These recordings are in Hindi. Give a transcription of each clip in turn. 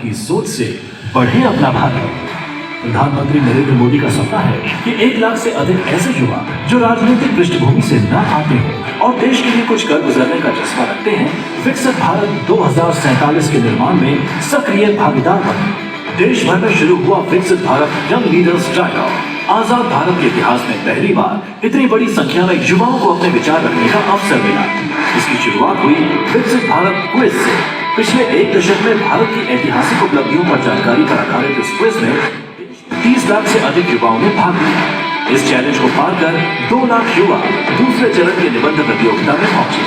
की सोच से बढ़े अपना भारत। प्रधानमंत्री नरेंद्र मोदी का सपना है कि 1 लाख से अधिक ऐसे युवा जो राजनीतिक पृष्ठभूमि से न आते हों और देश के लिए कुछ कर गुजरने का जज्बा रखते हैं, विकसित भारत 2047 के निर्माण में सक्रिय भागीदार बने। देश भर में शुरू हुआ विकसित भारत यंग लीडर्स डायलॉग। आजाद भारत के इतिहास में पहली बार इतनी बड़ी संख्या में युवाओं को अपने विचार रखने का अवसर मिला। इसकी शुरुआत हुई विकसित भारत क्विज से। पिछले 1 दशक में भारत की ऐतिहासिक उपलब्धियों पर जानकारी पर आधारित इस क्विज में 30 लाख से अधिक युवाओं ने भाग लिया। इस चैलेंज को पार कर 2 लाख युवा दूसरे चरण के निबंध प्रतियोगिता में पहुंचे,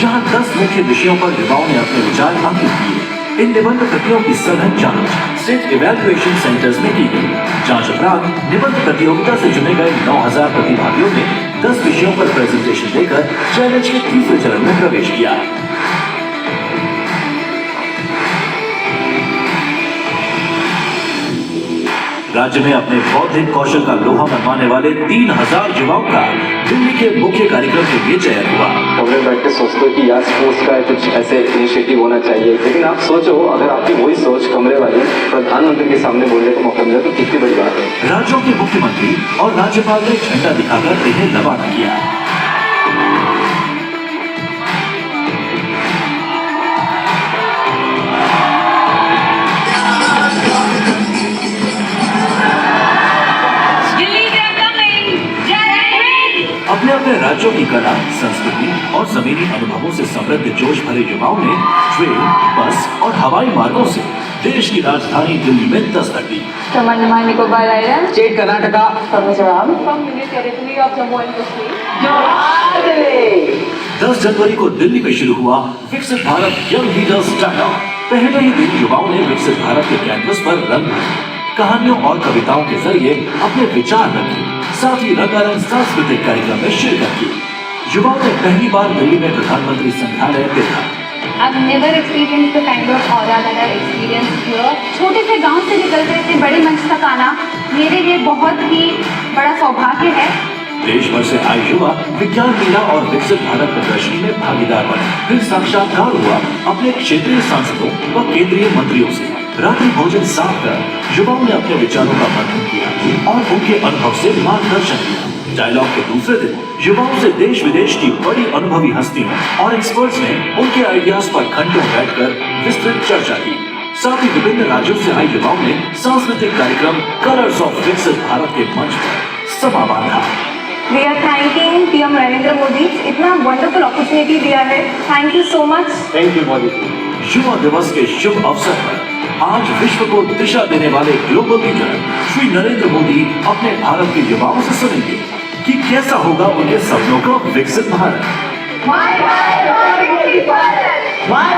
जहां 10 मुख्य विषयों पर युवाओं ने अपने विचार अंकित किए। इन निबंध प्रतियों की सघन जांच स्टेट इवैल्यूएशन सेंटर्स में की गई। जांच उपरांत निबंध प्रतियोगिता से चुने गए 9000 प्रतिभागियों ने 10 विषयों पर प्रेजेंटेशन देकर चैलेंज के तीसरे चरण में प्रवेश किया। राज्य में अपने बौद्धिक कौशल का लोहा मनवाने वाले 3000 युवाओं का दिल्ली के मुख्य कार्यक्रम के लिए चयन हुआ। कमरे बैठ के सोचते हो कि यार स्पोर्ट्स का कुछ ऐसे इनिशिएटिव होना चाहिए, लेकिन आप सोचो अगर आपकी वही सोच कमरे वाली प्रधानमंत्री के सामने बोलने का मौका मिला तो कितनी बड़ी बात है। राज्यों के मुख्यमंत्री और राज्यपाल ने झंडा दिखाकर इन्हें रवाना किया। अपने अपने राज्यों की कला, संस्कृति और जमीनी अनुभवों से समृद्ध जोश भरे युवाओं ने ट्रेन, बस और हवाई मार्गों से देश की राजधानी दिल्ली में दस्तक दी। From Andaman Nicobar Islands, State Karnataka, from Mizoram, from Union Territory of Jammu and Kashmir. 10 जनवरी को दिल्ली में शुरू हुआ विकसित भारत यंग लीडर्स डायलॉग। पहले ही दिन युवाओं ने विकसित भारत के कैंवस पर रंग भरे, कहानियों और कविताओं के जरिए अपने विचार रखे, साथ ही रंगारंग सांस्कृतिक कार्यक्रम में शिरकत की। युवाओं ने पहली बार दिल्ली में प्रधानमंत्री संग्रहालय देखा। I've never experienced the kind of aura that I've experienced here. छोटे से गांव से निकलकर इतने बड़े मंच तक आना मेरे लिए बहुत ही बड़ा सौभाग्य है। देश भर से आए युवा विज्ञान मेला और विकसित भारत प्रदर्शनी में भागीदार बने। फिर साक्षात्कार हुआ अपने क्षेत्रीय सांसदों व केंद्रीय मंत्रियों से। रात्रि भोजन साफ कर युवाओं ने अपने विचारों का मंथन किया और उनके अनुभव से मार्गदर्शन किया। डायलॉग के दूसरे दिन युवाओं से देश विदेश की बड़ी अनुभवी हस्तियों और एक्सपर्ट्स ने उनके आइडियाज पर घंटों बैठकर विस्तृत चर्चा की। साथ ही विभिन्न राज्यों से आए युवाओं ने सांस्कृतिक कार्यक्रम कलर्स ऑफ विकसित भारत के मंच पर समा बांधा। We are thanking PM Narendra Modi, इतना वंडरफुल अपॉर्चुनिटी दिया है। Thank you so much. Thank you Modi. युवा दिवस के शुभ अवसर पर आज विश्व को दिशा देने वाले ग्लोबल लीडर श्री नरेंद्र मोदी अपने भारत के युवाओं से सुनेंगे कि कैसा होगा उनके सपनों का विकसित भारत। My